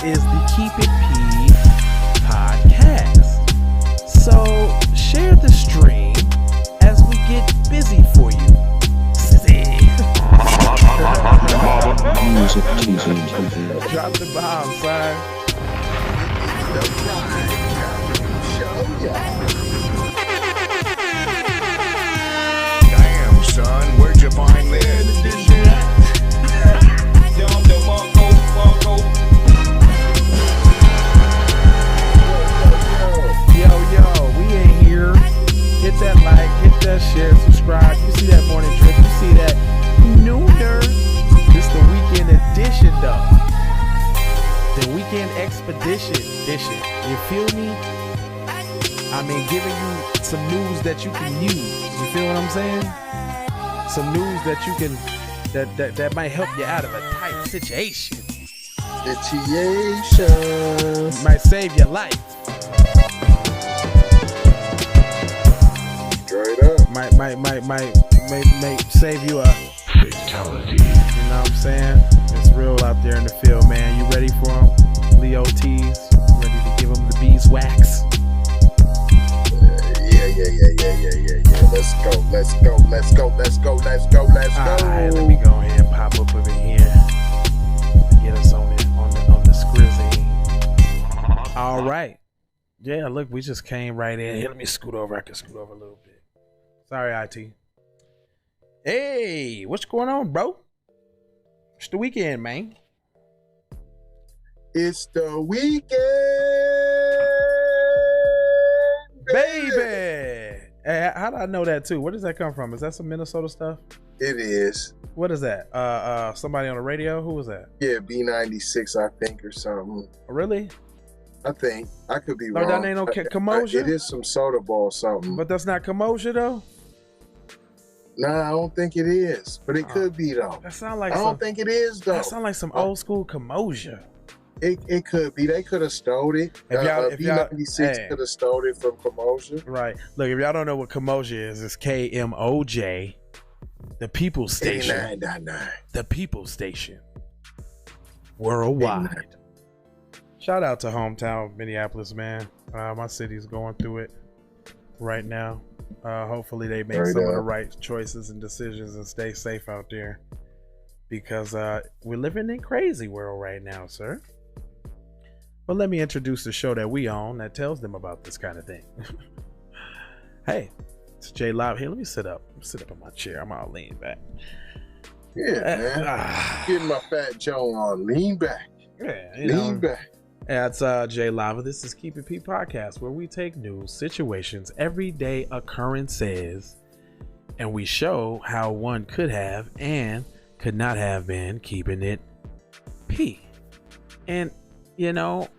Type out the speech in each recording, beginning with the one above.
is the Keep It P podcast. So share the stream as we get busy for you. Music TV. Drop the bomb, son. Damn, son, where'd you find this? Yo, we in here. Hit that like, hit that share, subscribe. You see that morning drip, you see that nooner. This the weekend edition though. The weekend expedition edition. You feel me? I mean, giving you some news that you can use. You feel what I'm saying? Some news that you can that might help you out of a tight situation. Might save your life. Straight up. Might save you a Fatality. You know what I'm saying? It's real out there in the field, man. You ready for them? Leo T's, ready to give them the beeswax? Yeah. Let's go. Alright, let me go ahead and pop up over here and get us on the scrizzy. Alright. Yeah, look, we just came right in. Here, let me scoot over. I can scoot over a little bit. Sorry, IT. Hey, what's going on, bro? It's the weekend, man. It's the weekend, Baby! Hey, how do I know that too? Where does that come from? Is that some Minnesota stuff? It is. What is that? Somebody on the radio? Who was that? Yeah, B96, I think, or something. Really? I think. I could be No, wrong. that ain't no Commotion? It is some soda ball something. But that's not Commotion though? Nah, I don't think it is. But it could be though. That sound like I don't think it is though. That sound like some old school Commotion. It could be. They could have stole it. If y'all B96 could have stole it from Commotion. Right. Look, if y'all don't know what Commotion is, it's KMOJ, the People Station. 89.9. The People Station. Worldwide. Shout out to hometown Minneapolis, man. My city's going through it right now. Hopefully they make some of the right choices and decisions and stay safe out there, because we're living in crazy world right now, sir. But let me introduce the show that we own that tells them about this kind of thing. Hey, it's J Live here. Let me sit up. Sit up in my chair. I'm all lean back. Yeah, man. Getting my fat Joe on. Lean back. Yeah, lean back. That's J Lava. This is Keep It P podcast, where we take news, situations, everyday occurrences, and we show how one could have and could not have been keeping it P. And you know,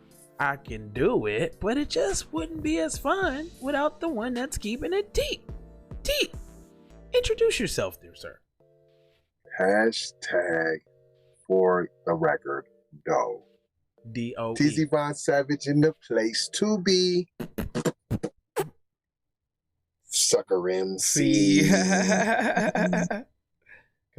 I can do it, but it just wouldn't be as fun without the one that's keeping it T. T. Introduce yourself there, sir. Hashtag for the record, doe. DOE. TZ Von Savage in the place to be. Sucker MC. Because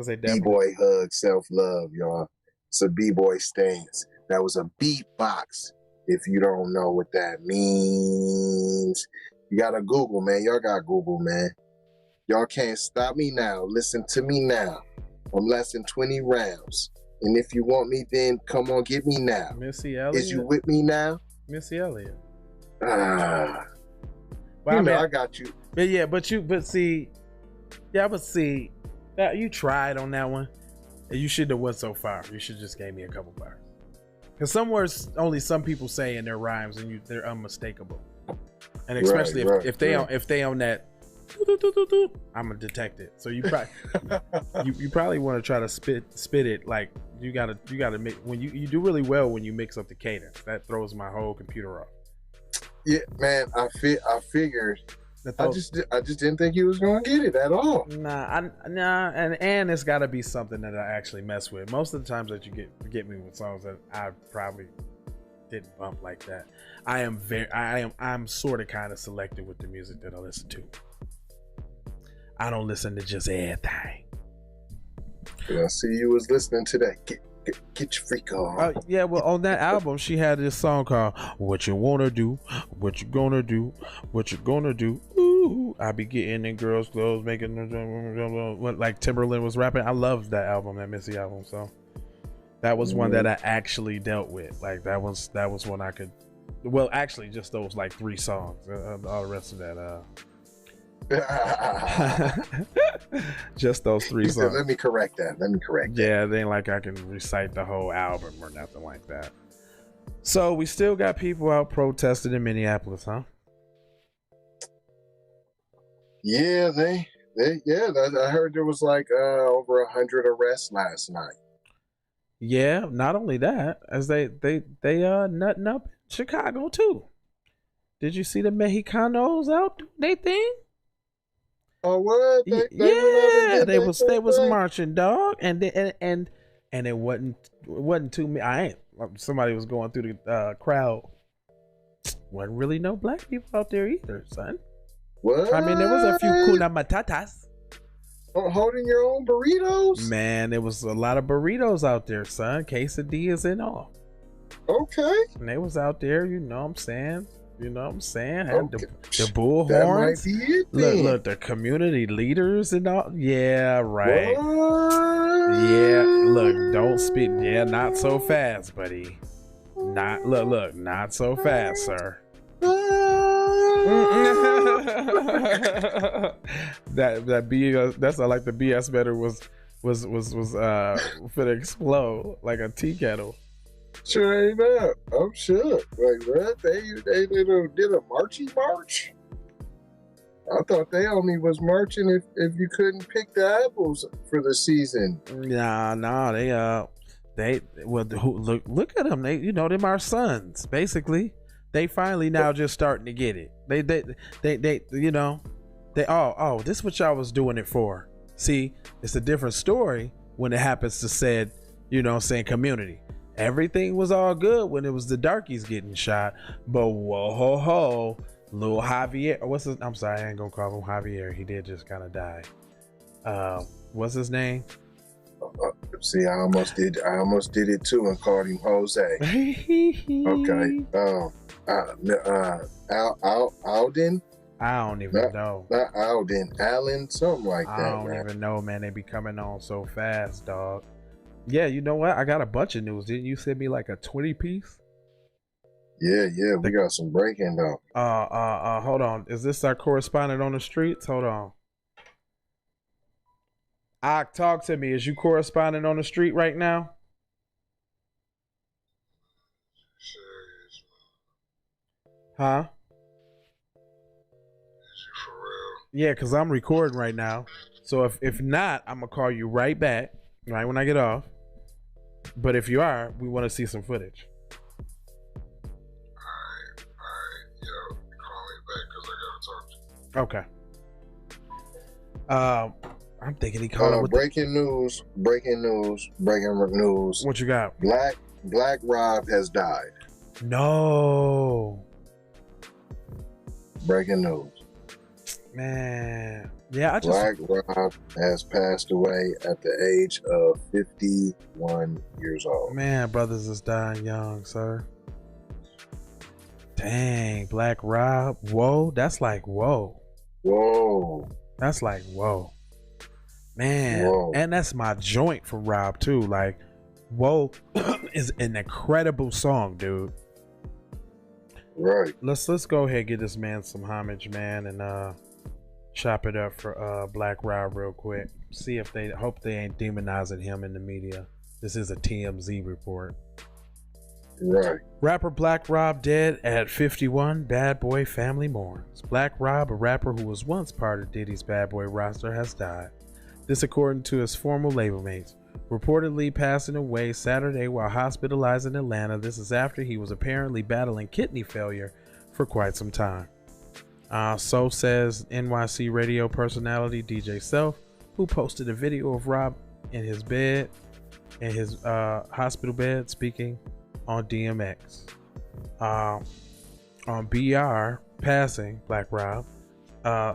they B-boy hug, self-love, y'all. It's a B-boy stance. That was a beatbox. If you don't know what that means, you gotta Google, man. Y'all got Google, man. Y'all can't stop me now. Listen to me now. I'm less than 20 rounds. And if you want me, then come on, get me now. Missy Elliott. Is you with me now? Missy Elliott. Well, I got you. But see, that you tried on that one. You shouldn't have went so far. You should just gave me a couple bars. Because some words only some people say in their rhymes, and they're unmistakable. And especially if they on that, I'm gonna detect it. So you probably you probably want to try to spit it like you gotta make when you do really well when you mix up the cadence. That throws my whole computer off. Yeah, man. I figured. I just didn't think you was gonna get it at all. Nah, and it's got to be something that I actually mess with. Most of the times that you get me with songs that I probably didn't bump like that. I'm sort of kind of selective with the music that I listen to. I don't listen to just everything. Yeah, I see you was listening to that. Get your freak on. Yeah, well, on that album, she had this song called "What You Wanna Do, What You Gonna Do, What You Gonna Do." Ooh, I be getting in girls' clothes, making like Timberland was rapping. I loved that album, that Missy album. So that was one that I actually dealt with. Like that was one I could. Well, actually, just those like 3 songs. All the rest of that. Just those 3 songs. Let me correct that. Yeah, it ain't like I can recite the whole album or nothing like that. So we still got people out protesting in Minneapolis, huh? Yeah, I heard there was like over 100 arrests last night. Yeah, not only that, as they nutting up Chicago too. Did you see the Mexicanos out doing they thing? Oh, what? They was marching, dog, and it wasn't too many. Somebody was going through the crowd. Wasn't really no black people out there either, son. What? I mean, there was a few kuna matatas. Holding your own burritos? Man, there was a lot of burritos out there, son. Quesadillas and all. Okay. And they was out there, you know what I'm saying? Had Okay. the bullhorns. That might be it then. Look, the community leaders and all. Yeah, right. What? Yeah, look, don't speak. Yeah, not so fast, buddy. Not so fast, sir. that BS, that's like the BS better was finna explode like a tea kettle. Sure ain't up. I'm shook. Like what? They did a marchy march? I thought they only was marching if you couldn't pick the apples for the season. Nah, they look at them. Them our sons, basically. They finally now just starting to get it. They this is what y'all was doing it for. See, it's a different story when it happens to said, saying community. Everything was all good when it was the darkies getting shot, but whoa, little Javier, I'm sorry, I ain't gonna call him Javier. He did just kind of die. What's his name? See, I almost did it too and called him Jose. Okay. Alden. I don't even know. Not Alden, Allen, something like that. I don't even know, man. They be coming on so fast, dog. Yeah, you know what? I got a bunch of news. Didn't you send me like a 20-piece? Yeah, we got some breaking though. Hold on. Is this our correspondent on the streets? Hold on. Talk to me. Is you correspondent on the street right now? Huh? Yeah, because I'm recording right now. So if not, I'm going to call you right back, right when I get off. But if you are, we want to see some footage. Alright. Yo, call me back because I got to talk to you. I'm thinking he called it. Breaking news. What you got? Black Rob has died. No. Breaking news. Man. Yeah, Black Rob has passed away at the age of 51 years old. Man, brothers is dying young, sir. Dang, Black Rob. Whoa, that's like whoa. Whoa. That's like whoa. Man, whoa. And that's my joint for Rob too. Like, whoa is an incredible song, dude. Right. Let's go ahead and get this man some homage, man, and chop it up for Black Rob real quick. See if hope they ain't demonizing him in the media. This is a TMZ report. Right. Rapper Black Rob dead at 51. Bad Boy family mourns. Black Rob, a rapper who was once part of Diddy's Bad Boy roster, has died. This according to his former label mates. Reportedly passing away Saturday while hospitalized in Atlanta. This is after he was apparently battling kidney failure for quite some time. So says NYC radio personality DJ Self, who posted a video of Rob in his bed, in his hospital bed, speaking on DMX. On BR passing Black Rob,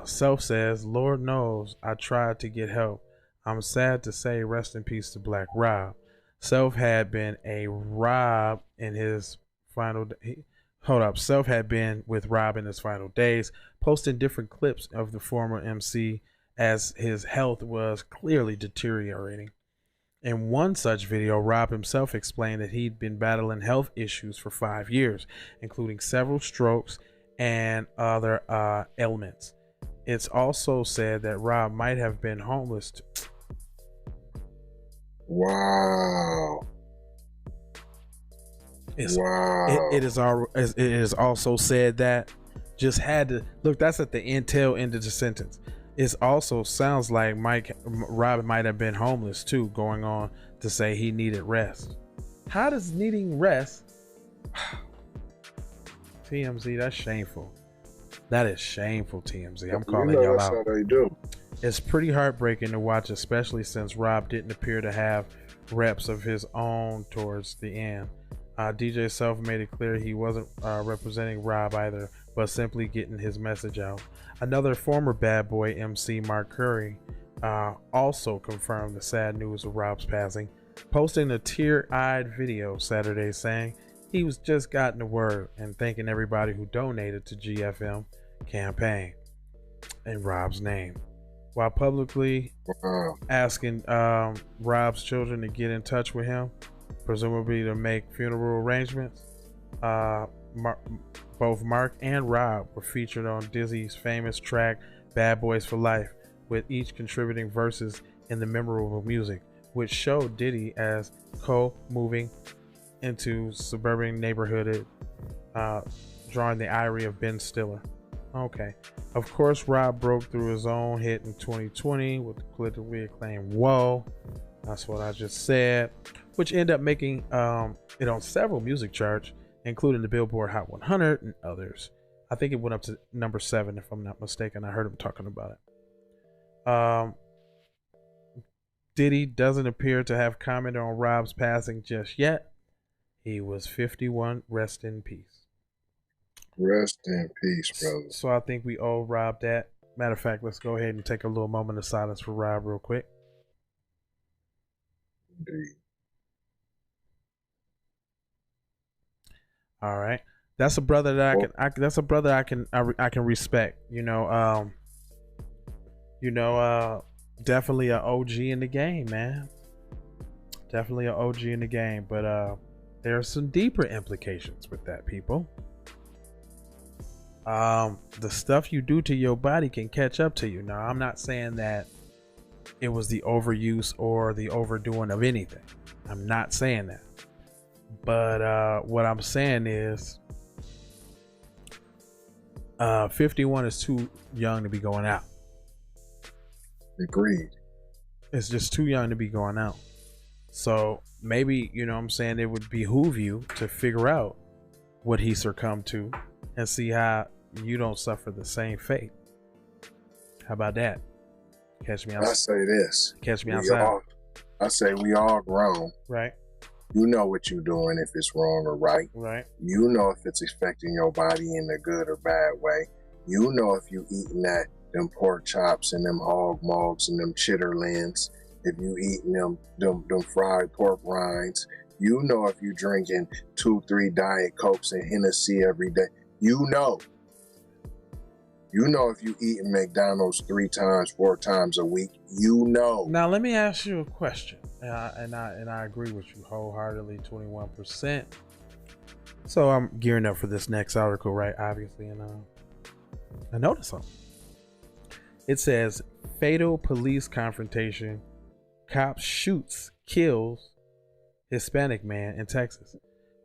Self says, Lord knows I tried to get help. I'm sad to say rest in peace to Black Rob. Self had been a Rob in his final. Self had been with Rob in his final days, posting different clips of the former MC as his health was clearly deteriorating. In one such video, Rob himself explained that he'd been battling health issues for 5 years, including several strokes and other ailments. It's also said that Rob might have been homeless. Wow. It is also said that just had to look. That's at the tail end of the sentence. It also sounds like Rob might have been homeless too, going on to say he needed rest. How does needing rest? TMZ, that's shameful. That is shameful, TMZ. I'm calling y'all that's out. How they do. It's pretty heartbreaking to watch, especially since Rob didn't appear to have reps of his own towards the end. DJ Self made it clear he wasn't representing Rob either, but simply getting his message out. Another former Bad Boy MC, Mark Curry, also confirmed the sad news of Rob's passing, posting a tear-eyed video Saturday saying he was just gotten the word and thanking everybody who donated to GFM campaign in Rob's name, while publicly asking Rob's children to get in touch with him, presumably to make funeral arrangements. Both Mark and Rob were featured on Dizzy's famous track Bad Boys for Life, with each contributing verses in the memorable music, which showed Diddy as moving into suburban neighborhood, drawing the irony of Ben Stiller. Okay. Of course, Rob broke through his own hit in 2020 with the critically acclaimed Whoa. That's what I just said, which ended up making it on several music charts, including the Billboard Hot 100 and others. I think it went up to number 7, if I'm not mistaken. I heard him talking about it. Diddy doesn't appear to have commented on Rob's passing just yet. He was 51. Rest in peace. Rest in peace, brother. So I think we owe Rob that. Matter of fact, let's go ahead and take a little moment of silence for Rob real quick. Indeed. All right, that's a brother that I can respect. Definitely an OG in the game, man. Definitely an OG in the game, but there are some deeper implications with that, people. The stuff you do to your body can catch up to you. Now, I'm not saying that it was the overuse or the overdoing of anything. I'm not saying that. But what I'm saying is 51 is too young to be going out. Agreed. It's just too young to be going out. So maybe, it would behoove you to figure out what he succumbed to and see how you don't suffer the same fate. How about that? Catch me outside. I say this. Catch me outside. I say we all grown. Right. You know what you're doing, if it's wrong or right. Right. You know if it's affecting your body in a good or bad way. You know if you eating them pork chops and them hog mugs and them chitterlings. If you eating them fried pork rinds. You know if you drinking 2-3 Diet Cokes and Hennessy every day. You know. You know if you eating McDonald's 3 times, 4 times a week. You know. Now let me ask you a question, and I agree with you wholeheartedly, 21%. So I'm gearing up for this next article, right? Obviously, and I noticed something. It says fatal police confrontation. Cop shoots, kills Hispanic man in Texas.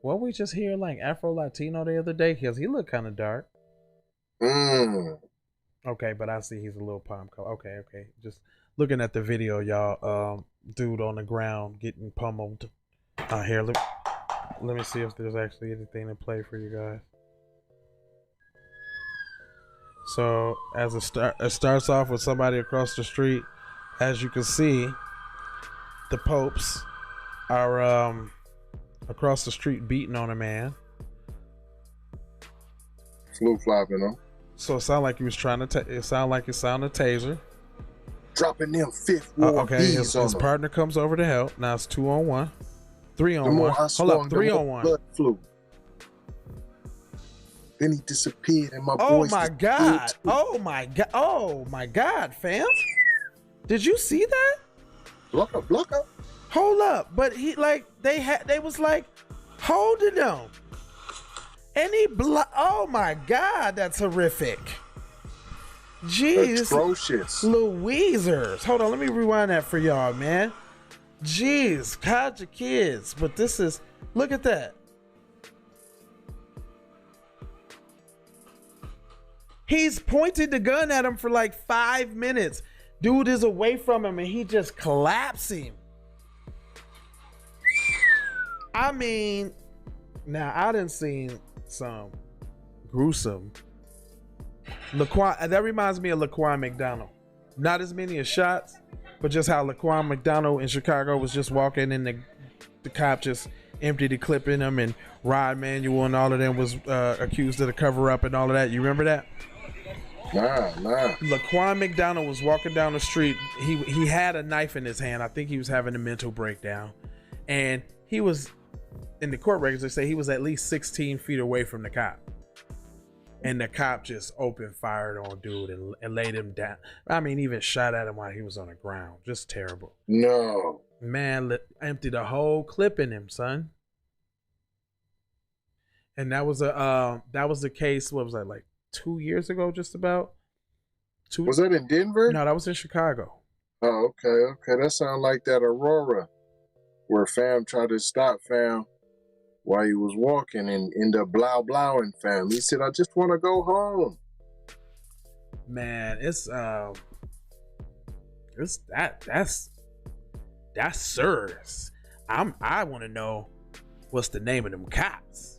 Weren't we just hear like Afro Latino the other day? Because he looked kind of dark. Okay, but I see he's a little palm color. Okay. Just looking at the video, y'all. Dude on the ground getting pummeled. Here, let me see if there's actually anything to play for you guys. So as it starts off with somebody across the street. As you can see, the Popes are across the street beating on a man. Flu flopping him. So it sounded like he was trying to. It sounded like it sounded a taser. Dropping them fifth ward. Okay, his partner comes over to help. Now it's 2-on-1. 3 on 1. Hold up, 3 on 1. Blood flew. Then he disappeared, and my Oh boys. my god! Oh my god! Oh my god, fam! Did you see that? Block up. Hold up, but he like they was like holding him, and he oh my god, that's horrific. Jeez, atrocious. Louisers. Hold on, let me rewind that for y'all, man. Jeez, hide your kids, but this is, look at that. He's pointed the gun at him for like 5 minutes. Dude is away from him and he just collapsing. I mean, now I done seen some gruesome. That reminds me of Laquan McDonald. Not as many as shots, but just how Laquan McDonald in Chicago was just walking and the cop just emptied the clip in him, and Rod Manuel and all of them was accused of the cover up and all of that. You remember that? Nah. Laquan McDonald was walking down the street. He had a knife in his hand. I think he was having a mental breakdown. And he was, in the court records, they say he was at least 16 feet away from the cop. And the cop just opened fired on dude and laid him down. I mean, even shot at him while he was on the ground. Just terrible. No. Man, emptied a whole clip in him, son. And that was the case, what was that, like 2 years ago, just about? Was that in Denver? No, that was in Chicago. Oh, okay. That sounds like that Aurora, where fam tried to stop fam while he was walking and ended up blowing fam. He said, I just want to go home. Man, that's serious. I want to know what's the name of them cops.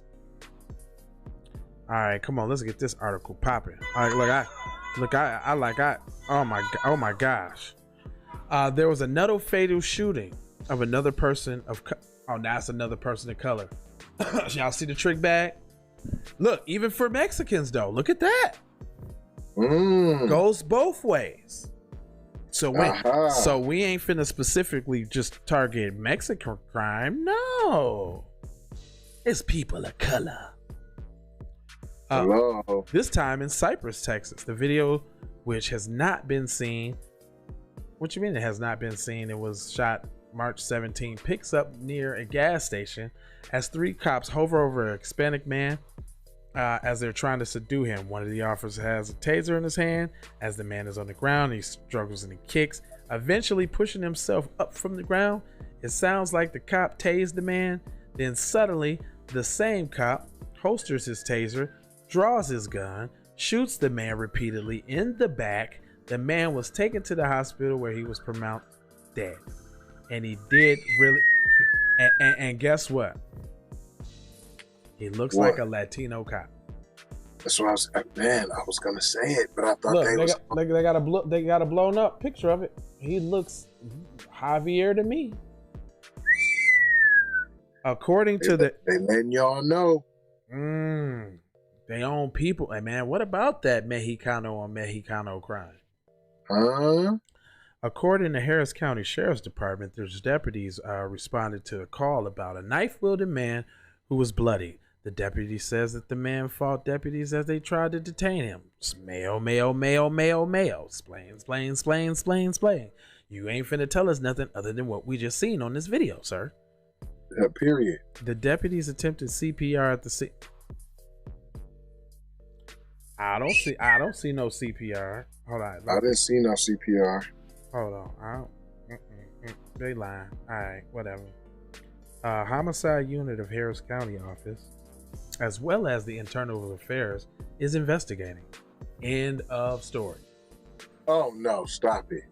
All right, come on, let's get this article popping. All right, oh my gosh. There was another fatal shooting of another person that's another person of color. Y'all see the trick bag? Look, even for Mexicans though, look at that. Goes both ways. So we ain't finna specifically just target Mexican crime. No, it's people of color. This time in Cypress, Texas. The video, which has not been seen. What you mean it has not been seen? It was shot March 17. Picks up near a gas station as 3 cops hover over a Hispanic man as they're trying to subdue him. One of the officers has a taser in his hand. As the man is on the ground, he struggles and he kicks, eventually pushing himself up from the ground. It sounds like the cop tased the man. Then suddenly, the same cop holsters his taser, draws his gun, shoots the man repeatedly in the back. The man was taken to the hospital where he was pronounced dead. And he did really, and guess what? He looks like a Latino cop. That's what I was gonna say it, but I thought they got a blown up picture of it. He looks Javier to me. According to they letting y'all know. They own people. Hey man, what about that Mexicano on Mexicano crime? According to Harris County Sheriff's Department, there's deputies responded to a call about a knife-wielding man who was bloody. The deputy says that the man fought deputies as they tried to detain him. Mail. Splain. You ain't finna tell us nothing other than what we just seen on this video, sir. Period. The deputies attempted CPR at the scene. I don't see no CPR. Hold on. I didn't see no CPR. Hold on. They lying. All right, whatever. Homicide unit of Harris County office, as well as the Internal Affairs, is investigating. End of story. Oh no! Stop it.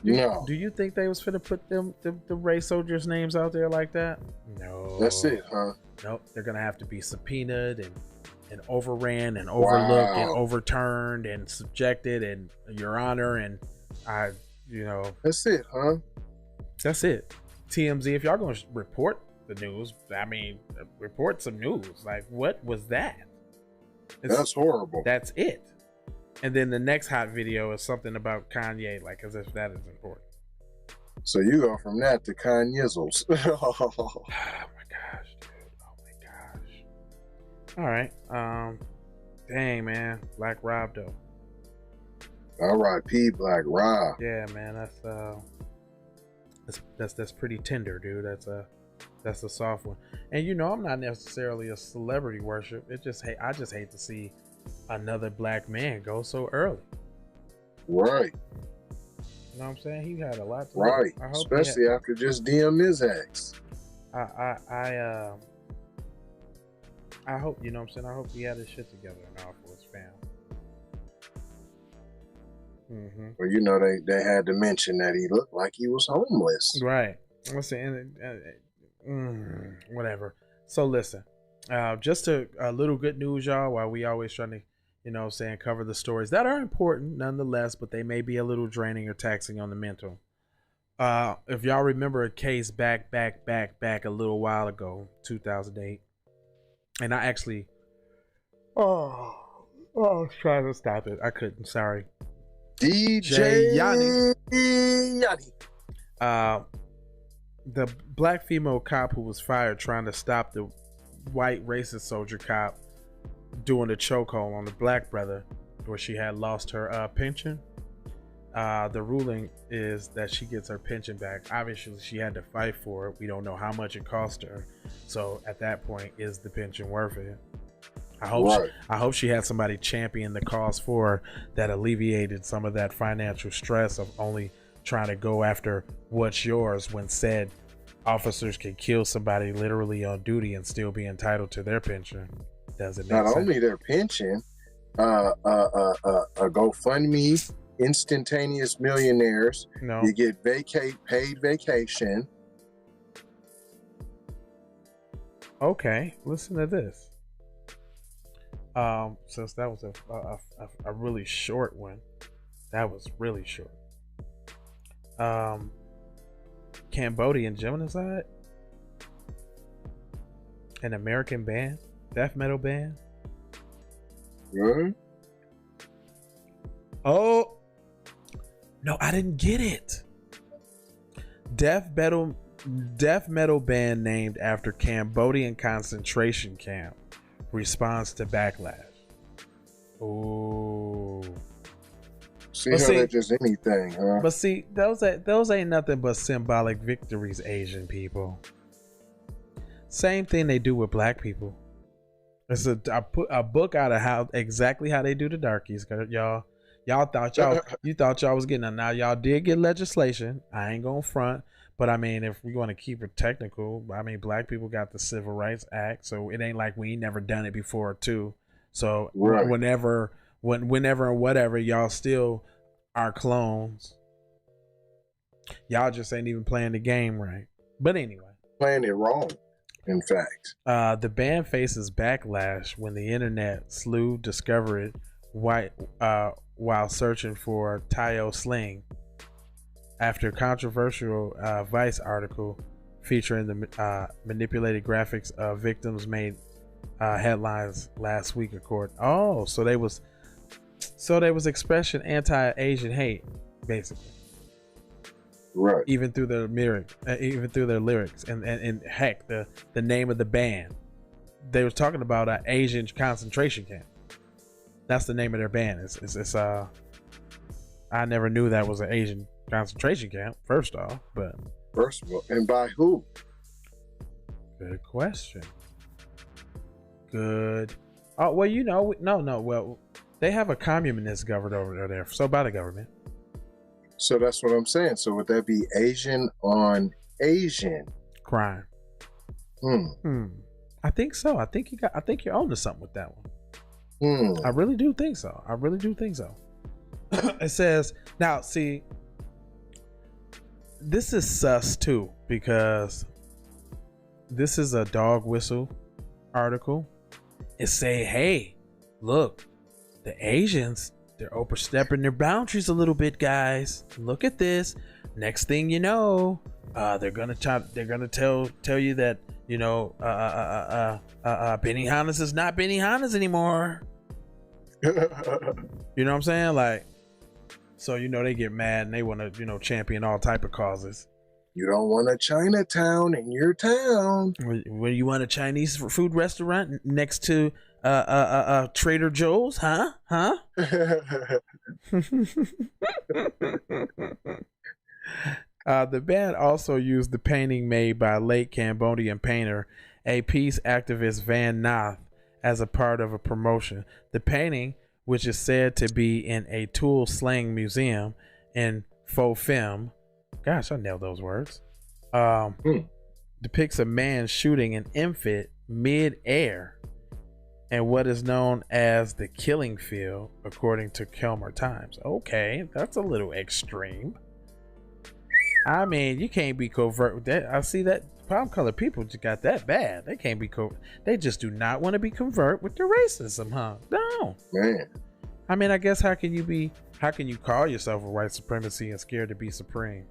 No. Do you think they was finna put the race soldiers' names out there like that? No. That's it, huh? Nope. They're gonna have to be subpoenaed and overran and overlooked and overturned and subjected and Your Honor and That's it, huh? That's it. TMZ, if y'all gonna report the news, I mean, report some news. Like, what was that? That's horrible. That's it. And then the next hot video is something about Kanye, like as if that is important. So you go from that to Kanyezzles. Oh my gosh, dude. Oh my gosh. All right. Dang, man. Black Rob though. R.I.P. Black Rob. Yeah, man. That's pretty tender, dude. That's a soft one. And you know, I'm not necessarily a celebrity worship. I just hate to see another black man go so early. Right. You know what I'm saying? He had a lot to right. Especially after just DM his ex. I hope, you know what I'm saying? I hope he had his shit together and all for his family. Mm-hmm. Well, you know, they had to mention that he looked like he was homeless. Right. I'm saying, whatever. So listen, just a little good news, y'all, while we always trying to, you know what I'm saying, cover the stories that are important nonetheless, but they may be a little draining or taxing on the mental. If y'all remember a case back a little while ago, 2008, and I actually, I was trying to stop it. I couldn't, sorry. DJ Yanni. The black female cop who was fired trying to stop the white racist soldier cop doing a chokehold on the black brother where she had lost her pension. The ruling is that she gets her pension back. Obviously, she had to fight for it. We don't know how much it cost her. So at that point, is the pension worth it? I hope she had somebody champion the cause for her that alleviated some of that financial stress of only trying to go after what's yours when said officers can kill somebody literally on duty and still be entitled to their pension. Does it make sense? Not only their pension, a GoFundMe, instantaneous millionaires. No. You get paid vacation. Okay, listen to this. Since that was a really short one, that was really short. Cambodian genocide, an American band, death metal band. Really? Oh no, I didn't get it. Death metal band named after Cambodian concentration camp responds to backlash. Ooh. See how that's just anything, huh? But see, those ain't nothing but symbolic victories, Asian people. Same thing they do with black people. I put a book out of exactly how they do the darkies. Cause y'all thought y'all was getting it. Now y'all did get legislation. I ain't gonna front. But I mean, if we want to keep it technical, I mean, black people got the Civil Rights Act, so it ain't like we ain't never done it before too. So right. whenever and whatever, y'all still are clones. Y'all just ain't even playing the game right. But anyway, playing it wrong. In fact, the band faces backlash when the internet slew discovered while searching for Tayo Sling. After a controversial Vice article featuring the manipulated graphics of victims made headlines last week, so they was expressing anti-Asian hate, basically. Right. Even through their lyrics, and heck, the name of the band, they was talking about an Asian concentration camp. That's the name of their band. It's I never knew that was an Asian concentration camp, first of all, and by who? Good question. Good. Oh well, you know, no. Well, they have a communist government over there, so by the government. So that's what I'm saying. So would that be Asian on Asian crime? I think so. I think you're onto something with that one. I really do think so. It says now. See. This is sus too, because this is a dog whistle article. It say, hey, look, the Asians, they're overstepping their boundaries a little bit, guys. Look at this. Next thing you know, they're gonna tell you that, you know, Benihana's is not Benihana's anymore. You know what I'm saying? Like, So they get mad and they want to champion all type of causes. You don't want a Chinatown in your town. Where you want a Chinese food restaurant next to Trader Joe's, huh? The band also used the painting made by late Cambodian painter, a peace activist Van Nath, as a part of a promotion. The painting, which is said to be in a Tool Slang museum in Pho Phim, gosh, I nailed those words, depicts a man shooting an infant mid-air in what is known as the killing field, according to Kelmer Times. Okay, that's a little extreme. I mean, you can't be covert with that. I see that palm colored people just got that bad. They can't be covert. They just do not want to be covert with the racism, huh? No. Man. I mean, I guess how can you call yourself a white supremacy and scared to be supreme?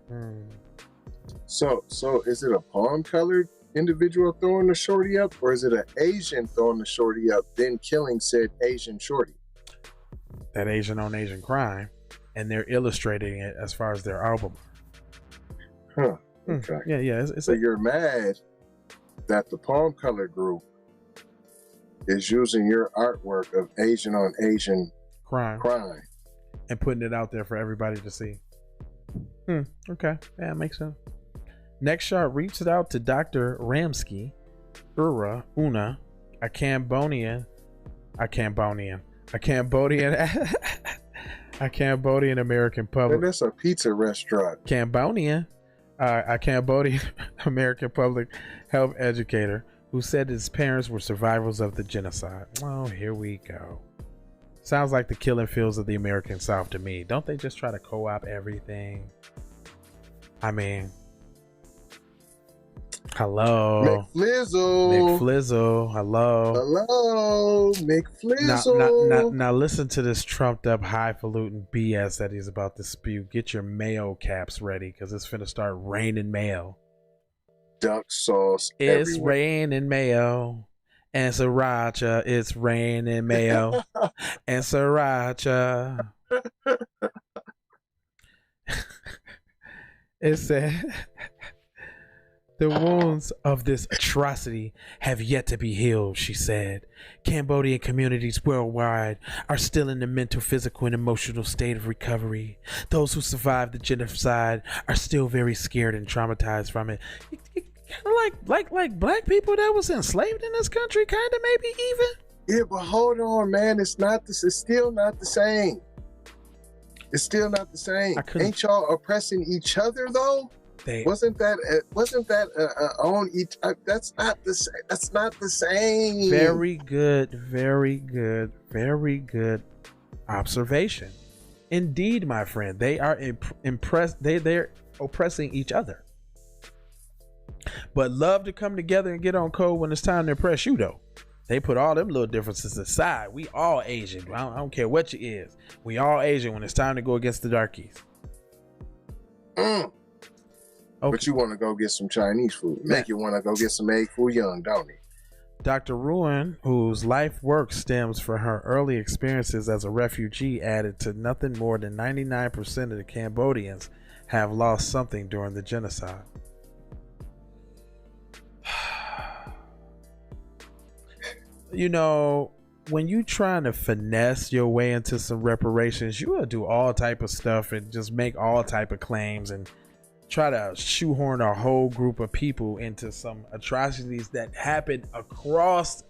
So is it a palm colored individual throwing the shorty up, or is it an Asian throwing the shorty up, then killing said Asian shorty? That Asian on Asian crime, and they're illustrating it as far as their album. Huh. Okay. Yeah. So you're mad that the palm color group is using your artwork of Asian on Asian crime and putting it out there for everybody to see. Okay. Yeah, makes sense. Next shot reached out to Dr. Ramsky Una, a Cambodian American public. And that's a pizza restaurant. A Cambodian American public health educator who said his parents were survivors of the genocide. Oh, here we go. Sounds like the killing fields of the American South to me. Don't they just try to co-opt everything? I mean, hello. McFlizzle. Hello, McFlizzle. Now listen to this trumped up highfalutin BS that he's about to spew. Get your mayo caps ready, because it's finna start raining mayo. Duck sauce. It's raining mayo. And sriracha. It's raining mayo. And sriracha. It said, the wounds of this atrocity have yet to be healed, she said. Cambodian communities worldwide are still in the mental, physical, and emotional state of recovery. Those who survived the genocide are still very scared and traumatized from it. Kind of like black people that was enslaved in this country, kind of maybe even. Yeah, but hold on, man. It's still not the same. It's still not the same. Ain't y'all oppressing each other though? Wasn't that on each? That's not the same. That's not the same. Very good observation. Indeed, my friend. They are impressed. They're oppressing each other, but love to come together and get on code when it's time to oppress you though. They put all them little differences aside. We all Asian. I don't care what you is. We all Asian when it's time to go against the darkies. Okay. But you want to go get some Chinese food. Make you want to go get some egg foo young, don't you? Dr. Ruan, whose life work stems from her early experiences as a refugee, added to nothing more than 99% of the Cambodians have lost something during the genocide. When you trying to finesse your way into some reparations, you will do all type of stuff and just make all type of claims and try to shoehorn a whole group of people into some atrocities that happened across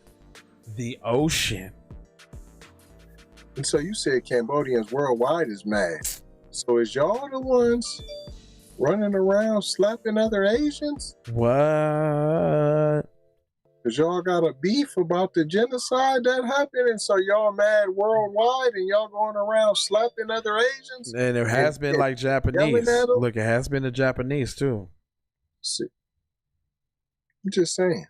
the ocean. And so you said Cambodians worldwide is mad. So is y'all the ones running around slapping other Asians? What? Because y'all got a beef about the genocide that happened, and so y'all mad worldwide, and y'all going around slapping other Asians? And there has been like Japanese. Look, it has been the Japanese too. See, I'm just saying.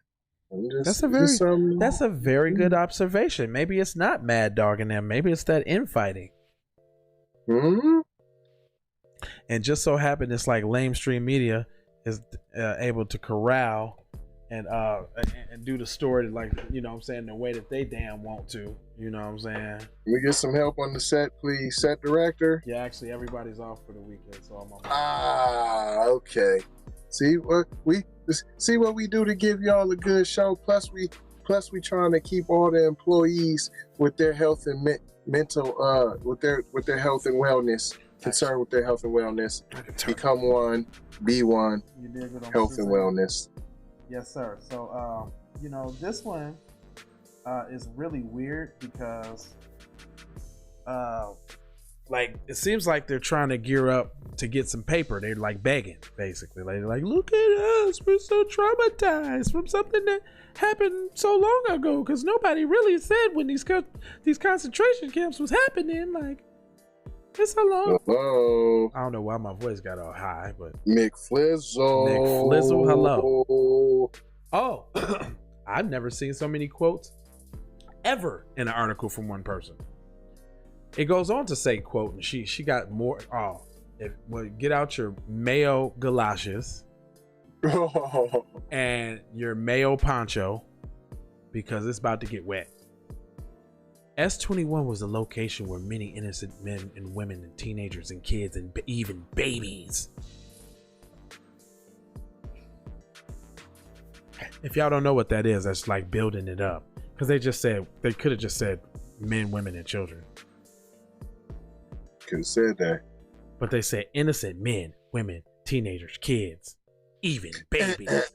That's a very good observation. Maybe it's not Mad Dog and them. Maybe it's that infighting. Mm-hmm. And just so happened, it's like lamestream media is able to corral and do the story like, you know what I'm saying, the way that they damn want to. You know what I'm saying? Can we get some help on the set, please? Set director? Yeah, actually everybody's off for the weekend, so I'm on. Okay. See what we do to give y'all a good show. Plus we trying to keep all the employees with their health and mental with their health and wellness, concerned with their health and wellness. Become one, be one. You dig what I'm health saying? And wellness. Yes, sir. So you know, this one is really weird because like it seems like they're trying to gear up to get some paper. They're like begging, basically. Like look at us, we're so traumatized from something that happened so long ago, because nobody really said when these concentration camps was happening. Like, it's so long. Hello. I don't know why my voice got all high, but McFlizzle. Hello. Oh, I've never seen so many quotes ever in an article from one person. It goes on to say, quote, and she got more. Oh, get out your mayo galoshes and your mayo poncho, because it's about to get wet. S21 was a location where many innocent men and women and teenagers and kids and even babies. If y'all don't know what that is, that's like building it up. Because they could have just said men, women, and children. Could have said that. But they said innocent men, women, teenagers, kids, even babies.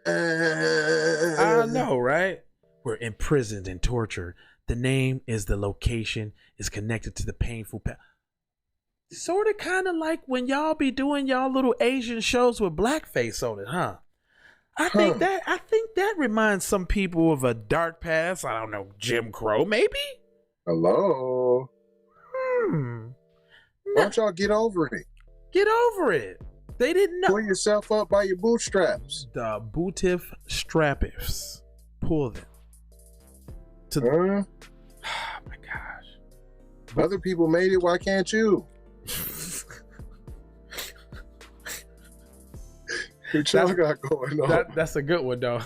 I know, right? Were imprisoned and tortured. The name is the location is connected to the painful past. Sort of kind of like when y'all be doing y'all little Asian shows with blackface on it, huh? I think that reminds some people of a dark past. I don't know, Jim Crow, maybe? Hello. Why don't y'all get over it? Get over it. They didn't know. Pull yourself up by your bootstraps. The bootif strappifs. Pull them. Oh my gosh. Other people made it, why can't you? What y'all got going on? That's a good one, though.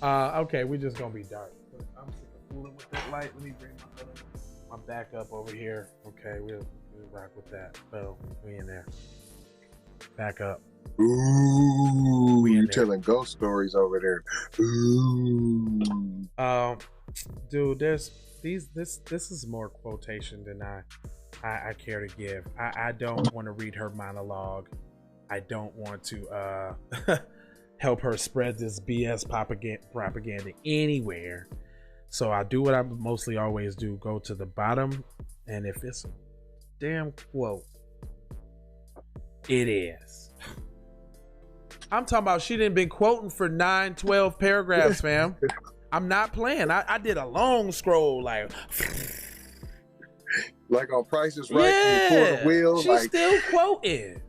Okay, we're just gonna be dark. I'm sick of fooling with that light. Let me bring my back up over here. Okay, we'll rock with that. So we in there. Back up. Ooh, you telling ghost stories over there. Ooh. Dude, this is more quotation than I care to give. I don't want to read her monologue. I don't want to help her spread this BS propaganda anywhere. So I do what I mostly always do: go to the bottom, and if it's a damn quote, it is. I'm talking about she done been quoting for 9-12 paragraphs, fam. I'm not playing. I did a long scroll, like on Price is Right. Yeah, you pull the wheel. She's still quoting.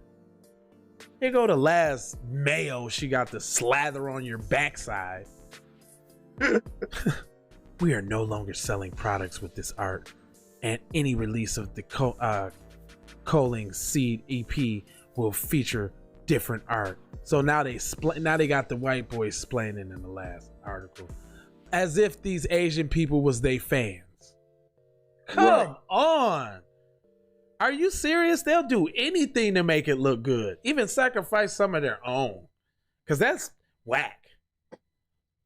Here go the last mayo she got to slather on your backside. We are no longer selling products with this art, and any release of the Coling Seed EP will feature different art. So now they got the white boys explaining in the last article, as if these Asian people was they fans. Come on. Are you serious? They'll do anything to make it look good, even sacrifice some of their own, because that's whack.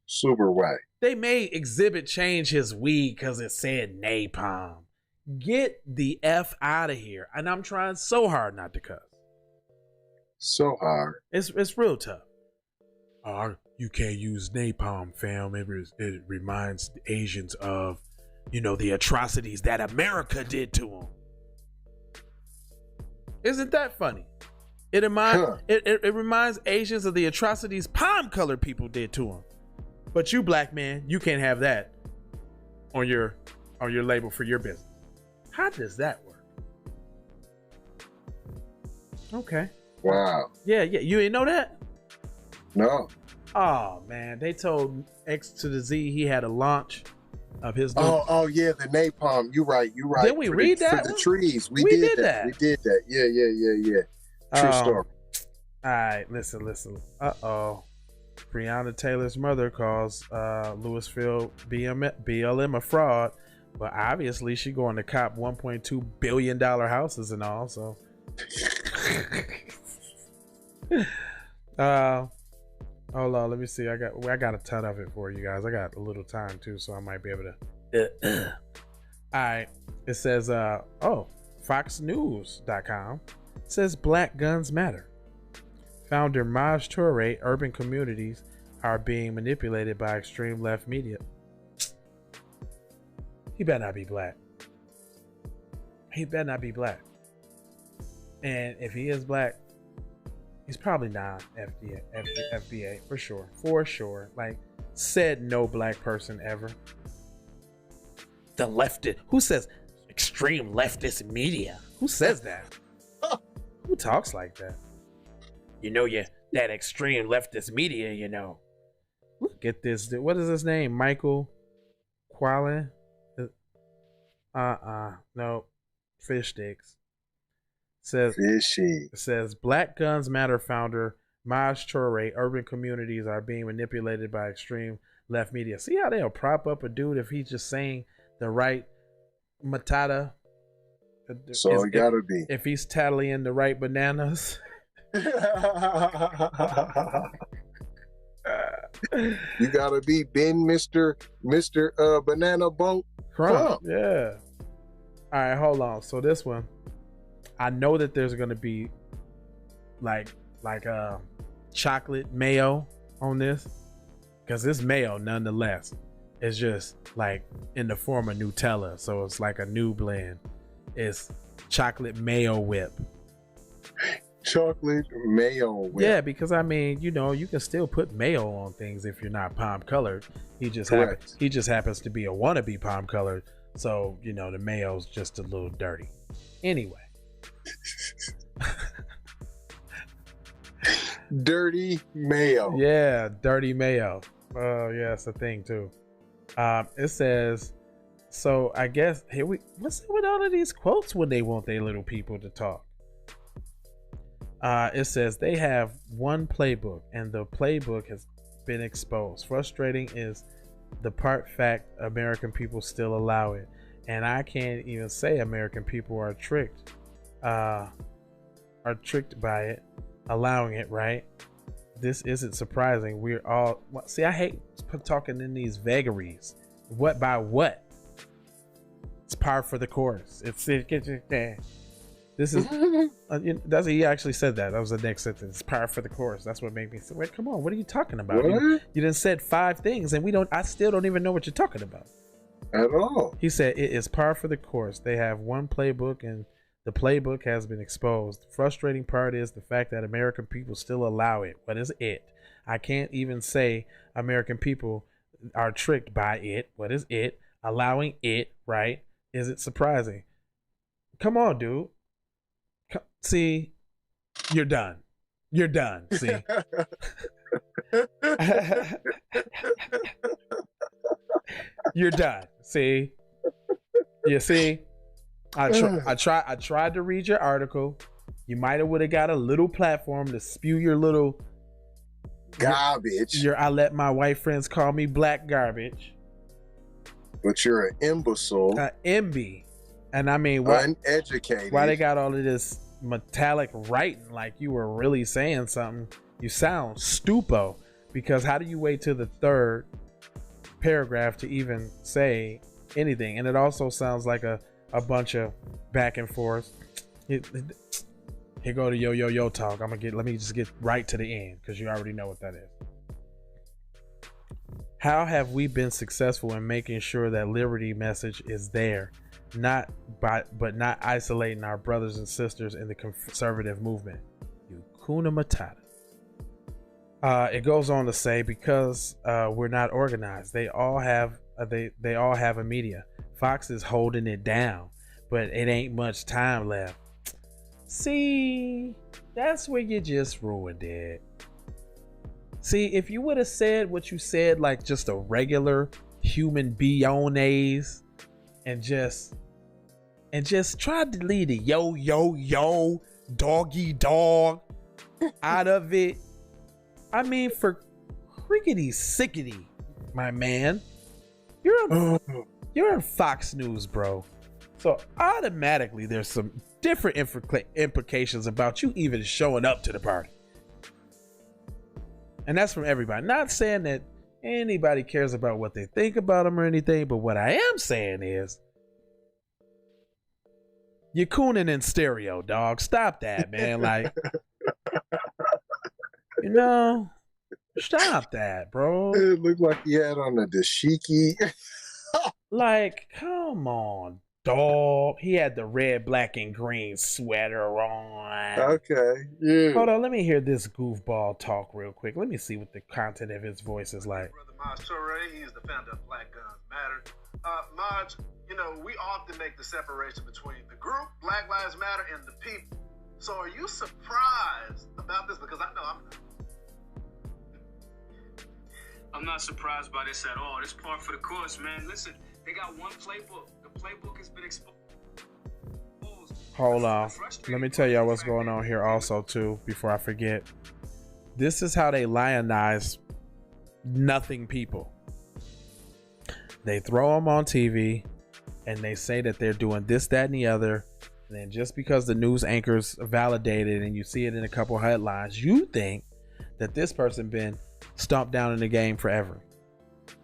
Super whack. They made Exhibit change his weed because it said napalm. Get the F out of here. And I'm trying so hard not to cuss. So hard. It's real tough. You can't use napalm, fam. It reminds Asians of, the atrocities that America did to them. Isn't that funny? It reminds Asians of the atrocities palm-colored people did to them. But you, black man, you can't have that on your label for your business. How does that work? Okay. Wow. Yeah. You didn't know that? No. Oh man, they told X to the Z he had a launch of his. Oh yeah, the napalm. You right. Did we read that? For the trees, we did that. We did that. Yeah. True story. All right, listen. Breonna Taylor's mother calls Louisville BLM a fraud, but obviously she going to cop $1.2 billion houses and all. So, hold on, let me see. I got a ton of it for you guys. I got a little time too, so I might be able to. All right, it says FoxNews.com says Black Guns Matter. Founder Maj Toure, urban communities are being manipulated by extreme left media. He better not be black. He better not be black. And if he is black, he's probably not FBA for sure. For sure. Like, said no black person ever. The leftist. Who says extreme leftist media? Who says that? Who talks like that? You know, that extreme leftist media, you know. Look at this. What is his name? Michael Quallen? No. Fish sticks. Says Black Guns Matter founder Maj Toure, urban communities are being manipulated by extreme left media. See how they'll prop up a dude if he's just saying the right matata? So it gotta be. If he's tallying the right bananas. You gotta be Ben Mr. Banana Boat Crump. Yeah. All right, hold on. So this one, I know that there's gonna be like chocolate mayo on this, because this mayo nonetheless is just like in the form of Nutella, so it's like a new blend. It's chocolate mayo whip. Chocolate mayo whip. Yeah, because I mean, you know, you can still put mayo on things if you're not palm colored. He just happens to be a wannabe palm colored, so you know the mayo's just a little dirty. Anyway. Dirty mayo. Yeah, dirty mayo. Yeah, it's a thing too. It says, so I guess what's up with all of these quotes when they want their little people to talk? It says they have one playbook and the playbook has been exposed. Frustrating is the part fact American people still allow it. And I can't even say American people are tricked by it, allowing it, right? This isn't surprising. We're all, see, I hate talking in these vagaries. What by what? It's par for the course. This is he actually said that. That was the next sentence. It's par for the course. That's what made me say, wait, come on, what are you talking about? You done said 5 things and I still don't even know what you're talking about at all. He said it is par for the course. They have one playbook and the playbook has been exposed. The frustrating part is the fact that American people still allow it. What is it? I can't even say American people are tricked by it. What is it? Allowing it, right? Is it surprising? Come on, dude. See, you're done. You're done. See. You're done. See. You see. I tried to read your article. You might have would have got a little platform to spew your little garbage. I let my white friends call me black garbage. But you're an imbecile. MB. And I mean, uneducated. Why they got all of this metallic writing like you were really saying something? You sound stupo. Because how do you wait till the 3rd paragraph to even say anything? And it also sounds like a bunch of back and forth. Here go the yo talk. Let me just get right to the end because you already know what that is. How have we been successful in making sure that liberty message is there, but not isolating our brothers and sisters in the conservative movement? You kuna matata. It goes on to say because we're not organized. They all have a media. Fox is holding it down, but it ain't much time left. See, that's where you just ruined it. See, if you would have said what you said like just a regular human beionaise and just tried to leave the yo doggy dog out of it. I mean, for rickety sickety, my man. You're on Fox News, bro. So automatically there's some different implications about you even showing up to the party. And that's from everybody. Not saying that anybody cares about what they think about them or anything, but what I am saying is you're cooning in stereo, dog. Stop that, man. Like, you know, stop that, bro. It looked like he had on a dashiki. Like, come on, dog. He had the red, black, and green sweater on. Okay, yeah. Hold on, let me hear this goofball talk real quick. Let me see what the content of his voice is like. Brother Maj Toure, he's the founder of Black Guns Matter. Maj, you know, we often make the separation between the group, Black Lives Matter, and the people. So are you surprised about this? Because I know I'm not. I'm not surprised by this at all. This part for the course, man. Listen, they got one playbook. The playbook has been exposed. Hold on. Let me tell y'all what's going on here also, too, before I forget. This is how they lionize nothing people. They throw them on TV, and they say that they're doing this, that, and the other. And then just because the news anchors validate it and you see it in a couple headlines, you think that this person been stomped down in the game forever.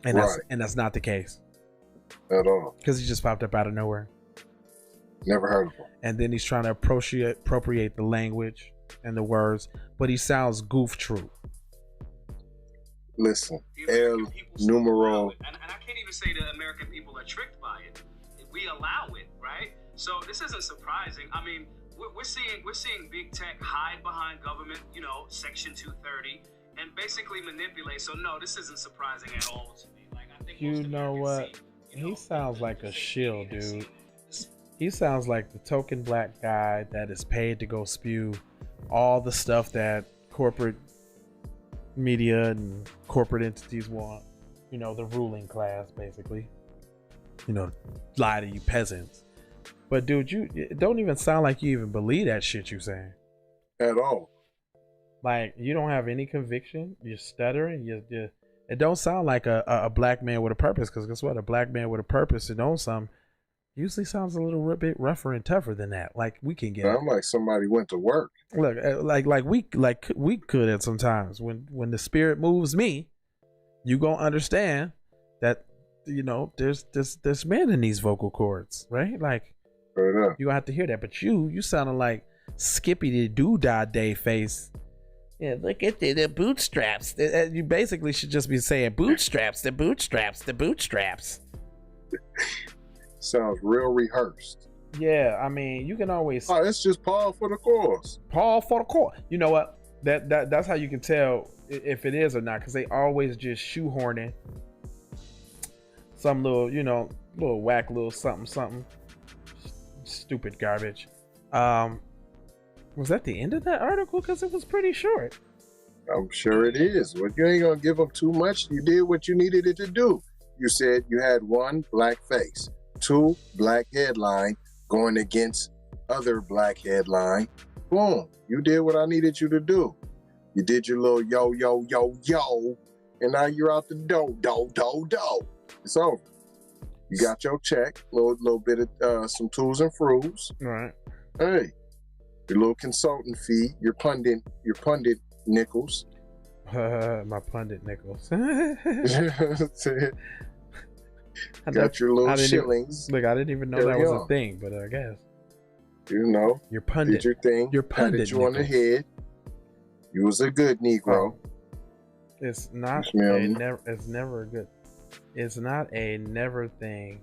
And that's not the case. At all. Because he just popped up out of nowhere. Never heard of him. And then he's trying to appropriate the language and the words, but he sounds goof true. Listen, El Numero. And I can't even say the American people are tricked by it. We allow it, right? So this isn't surprising. I mean, we're seeing big tech hide behind government, you know, Section 230, and basically manipulate. So no, this isn't surprising at all to me. Like, I think you know what? He sounds like a shill, dude. He sounds like the token black guy that is paid to go spew all the stuff that corporate media and corporate entities want. You know, the ruling class, basically. You know, lie to you peasants. But dude, it don't even sound like you even believe that shit you saying. At all. Like, you don't have any conviction. You're stuttering. It don't sound like a black man with a purpose. Because guess what? A black man with a purpose and knows something usually sounds a little bit rougher and tougher than that. Like, we can get. I'm like somebody went to work. Look, we could at sometimes when the spirit moves me, you gonna understand that, you know, there's men in these vocal cords, right? Like, you gonna have to hear that. But you sounding like Skippy the Doodah Day face. Yeah, look at the bootstraps. You basically should just be saying bootstraps, the bootstraps, the bootstraps. Sounds real rehearsed. Yeah, I mean, you can always. Oh, it's just Paul for the course. Paul for the course. You know what? That's how you can tell if it is or not, because they always just shoehorning some little, you know, little whack, little something, stupid garbage. Was that the end of that article? Because it was pretty short. I'm sure it is. Well, you ain't gonna give them too much. You did what you needed it to do. You said you had one black face, two black headline going against other black headline. Boom. You did what I needed you to do. You did your little yo, yo, yo, yo, and now you're out the door. It's over. You got your check, little bit of some tools and fruits. Right. Hey, your little consultant fee, your pundit nickels. My pundit nickels. Got your little shillings. Look, I didn't even know that was a thing, but I guess. You know, your pundit. Did your thing. Your pundit patted you on the head. You was a good Negro. It's not it's never a good. It's not a never thing.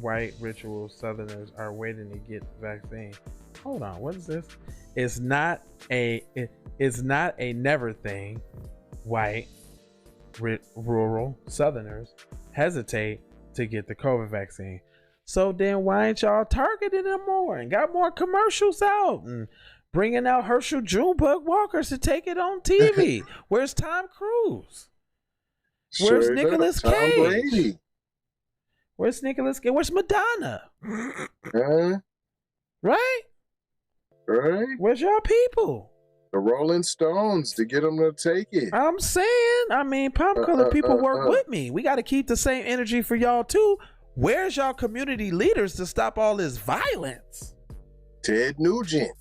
White ritual Southerners are waiting to get the vaccine. Hold on, what is this? It's not a never thing. White rural Southerners hesitate to get the COVID vaccine. So then why ain't y'all targeting them more and got more commercials out and bringing out Herschel Junebug Walkers to take it on TV? Where's Tom Cruise? Where's Nicolas Cage? Brady. Where's Nicolas Cage? Where's Madonna? Right? Where's y'all people? The Rolling Stones to get them to take it. I'm saying, I mean, pop-colored people work with me. We got to keep the same energy for y'all too. Where's y'all community leaders to stop all this violence? Ted Nugent.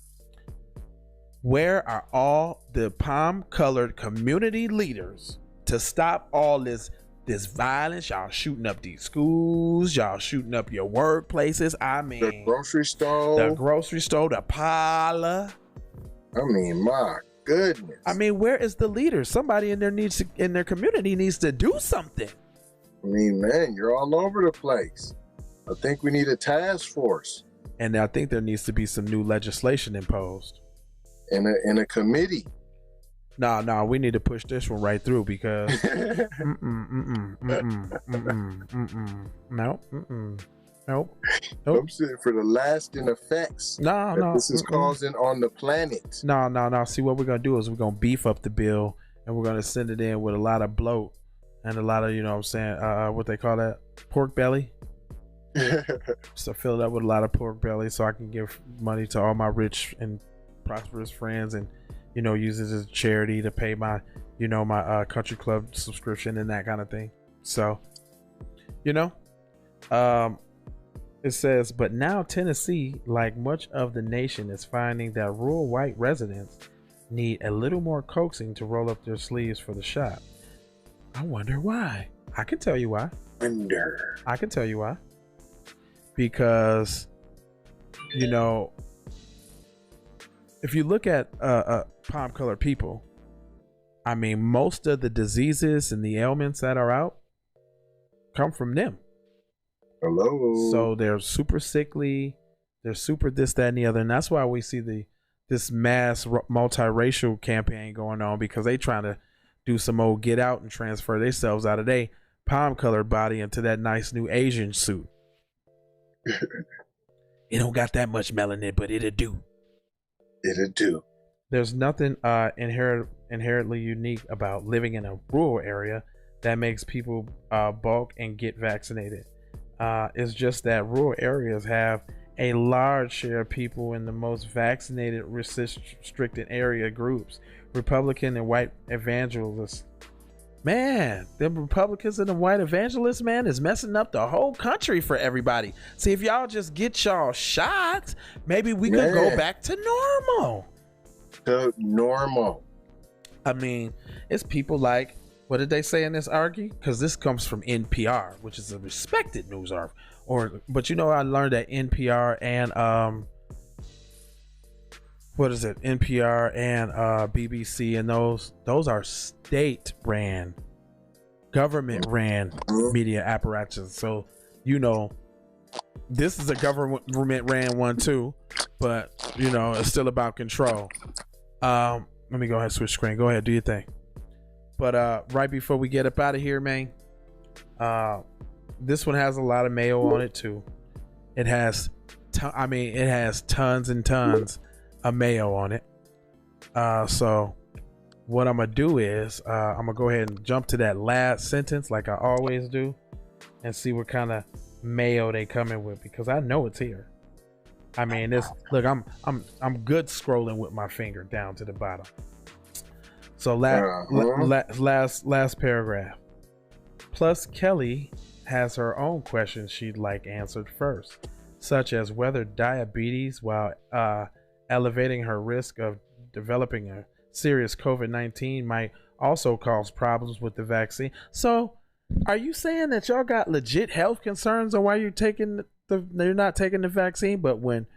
Where are all the palm-colored community leaders to stop all this violence? Y'all shooting up these schools, y'all shooting up your workplaces. I mean, the grocery store, the parlor. I mean, my goodness. I mean, where is the leader? Somebody in their community needs to do something. I mean, man, you're all over the place. I think we need a task force. And I think there needs to be some new legislation imposed. In a committee. No, we need to push this one right through because Nope. I'm saying for the lasting effects this is causing on the planet. No. See, what we're gonna do is we're gonna beef up the bill and we're gonna send it in with a lot of bloat and a lot of, you know what I'm saying, what they call that? Pork belly. So fill it up with a lot of pork belly so I can give money to all my rich and prosperous friends and, you know, use it as a charity to pay my, you know, my country club subscription and that kind of thing. So, you know, it says, but now Tennessee, like much of the nation, is finding that rural white residents need a little more coaxing to roll up their sleeves for the shot. I wonder why. I can tell you why. I can tell you why. Because, you know, if you look at palm-colored people, I mean, most of the diseases and the ailments that are out come from them. Hello. So they're super sickly, they're super this, that, and the other, and that's why we see this mass multiracial campaign going on, because they trying to do some old get out and transfer themselves out of their palm-colored body into that nice new Asian suit. It don't got that much melanin, but it'll do. It'll do. There's nothing inherently unique about living in a rural area that makes people bulk and get vaccinated. It's just that rural areas have a large share of people in the most vaccinated, restricted area groups. Republican and white evangelists. Man, the Republicans and the white evangelists, man, is messing up the whole country for everybody. See, if y'all just get y'all shots, maybe we could go back to normal. I mean, it's people like, what did they say in this article? Because this comes from NPR, which is a respected news article. But you know, I learned that NPR and NPR and BBC and those are state ran, government ran media apparatus. So, you know, this is a government ran one too, but you know, it's still about control. Let me go ahead and switch screen. Go ahead, do your thing. But right before we get up out of here, man, this one has a lot of mayo on it too. It has, it has tons and tons of mayo on it. So what I'm gonna do is I'm gonna go ahead and jump to that last sentence like I always do and see what kind of mayo they come in with, because I know it's here. I mean, this, look, I'm good scrolling with my finger down to the bottom. So last paragraph. Plus, Kelly has her own questions she'd like answered first, such as whether diabetes, while elevating her risk of developing a serious COVID-19, might also cause problems with the vaccine. So, are you saying that y'all got legit health concerns on why you're not taking the vaccine? But when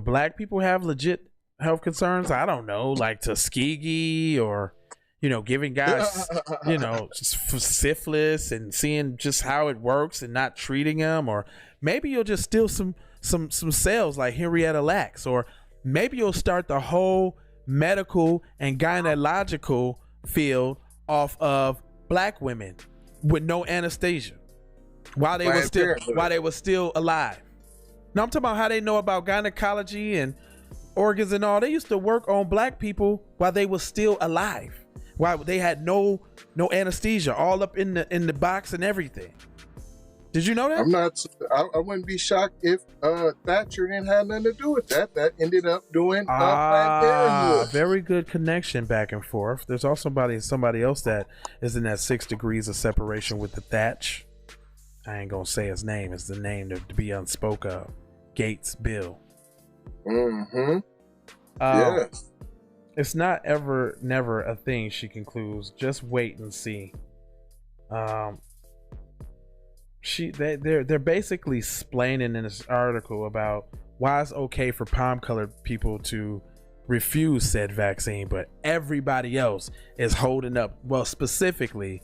black people have legit health concerns, I don't know, like Tuskegee, or, you know, giving guys, you know, syphilis and seeing just how it works and not treating them, or maybe you'll just steal some cells like Henrietta Lacks, or maybe you'll start the whole medical and gynecological field off of black women with no anesthesia while they were still alive. Now I'm talking about how they know about gynecology and organs and all. They used to work on black people while they were still alive, while they had no anesthesia, all up in the box and everything. Did you know that? I wouldn't be shocked if Thatcher didn't have nothing to do with that. That ended up doing Planned Parenthood. Very good connection back and forth. There's also somebody else that is in that 6 degrees of separation with the Thatch. I ain't gonna say his name. It's the name to be unspoke of. Gates Bill. Mm-hmm. Yes. It's not never a thing, she concludes. Just wait and see. They're basically explaining in this article about why it's okay for palm-colored people to refuse said vaccine, but everybody else is holding up. Well, specifically,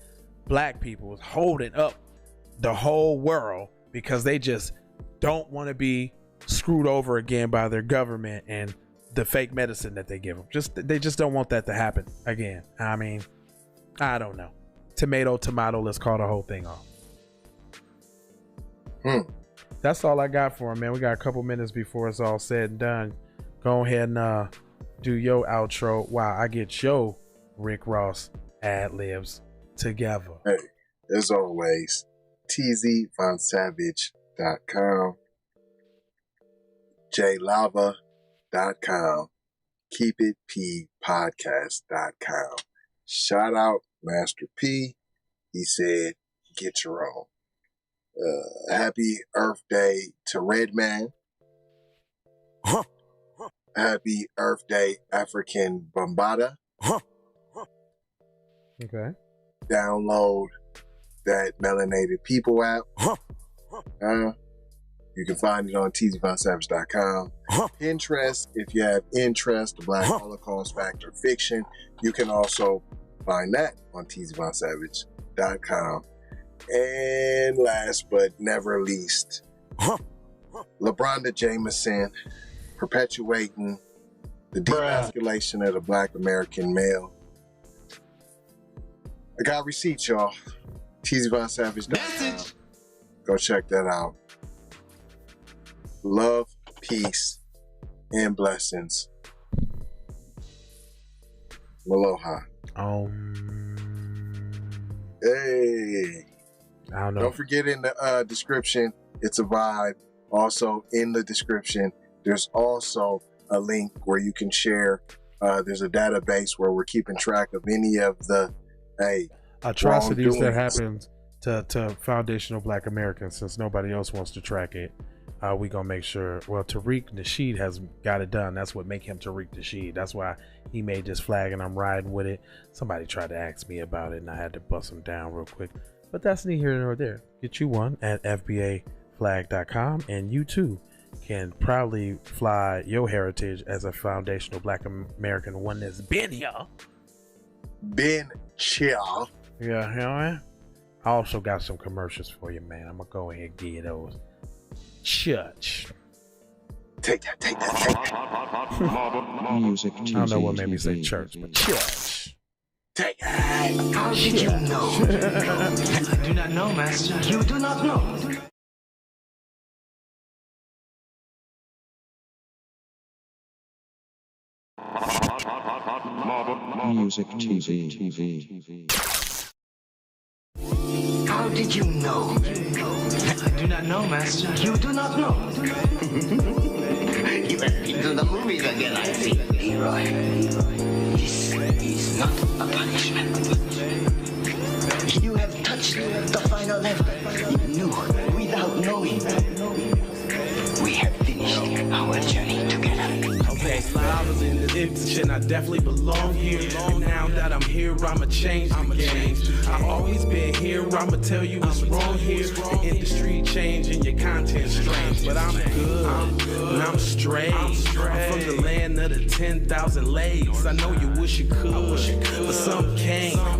black people is holding up the whole world because they just don't want to be screwed over again by their government and the fake medicine that they give them. They just don't want that to happen again. I mean, I don't know. Tomato, let's call the whole thing off. That's all I got for him, man. We got a couple minutes before it's all said and done. Go ahead and do your outro while I get your Rick Ross ad-libs together. Hey, as always, tzvonsavage.com, jlava.com, keepitpodcast.com. Shout out Master P. He said, get your own. Happy Earth Day to Redman. Happy Earth Day, African Bambata. Okay. Download that Melanated People app. You can find it on tzvonsavage.com. Pinterest, if you have interest, the Black Holocaust Factor fiction, you can also find that on tzvonsavage.com. And last but never least, LeBronda Jameson perpetuating the demasculation of the Black American male. I got receipts, y'all. tzvonsavage.com. Go check that out. Love, peace, and blessings. Aloha. Hey. I don't know. Don't forget in the description, it's a vibe. Also in the description, there's also a link where you can share. There's a database where we're keeping track of any of the atrocities that happened to foundational Black Americans. Since nobody else wants to track it, we gonna make sure. Well, Tariq Nasheed has got it done. That's what make him Tariq Nasheed. That's why he made this flag, and I'm riding with it. Somebody tried to ask me about it, and I had to bust him down real quick. But that's neither here nor there. Get you one at fbaflag.com, and you too can proudly fly your heritage as a foundational Black American, one that's been here. Yeah, you know, man. I also got some commercials for you, man. I'm gonna go ahead and give you those. Church. Take that. Music I don't know what made me say church, but church. Take that. How did you know? I do not know, Master. You do not know. Music TV. How did you know? I do not know, Master. You do not know. You have been to the movies again, I see. Leroy, this is not a punishment. You have touched the final level. You knew without knowing. We have finished our journey together. Okay, I was in the industry and I definitely belong here. And now that I'm here, I'ma change the game. I've always been here, I'ma tell you what's wrong here. The industry changing, your content strange. But I'm good, and I'm straight. I'm from the land of the 10,000 legs. I know you wish you could, but some can't.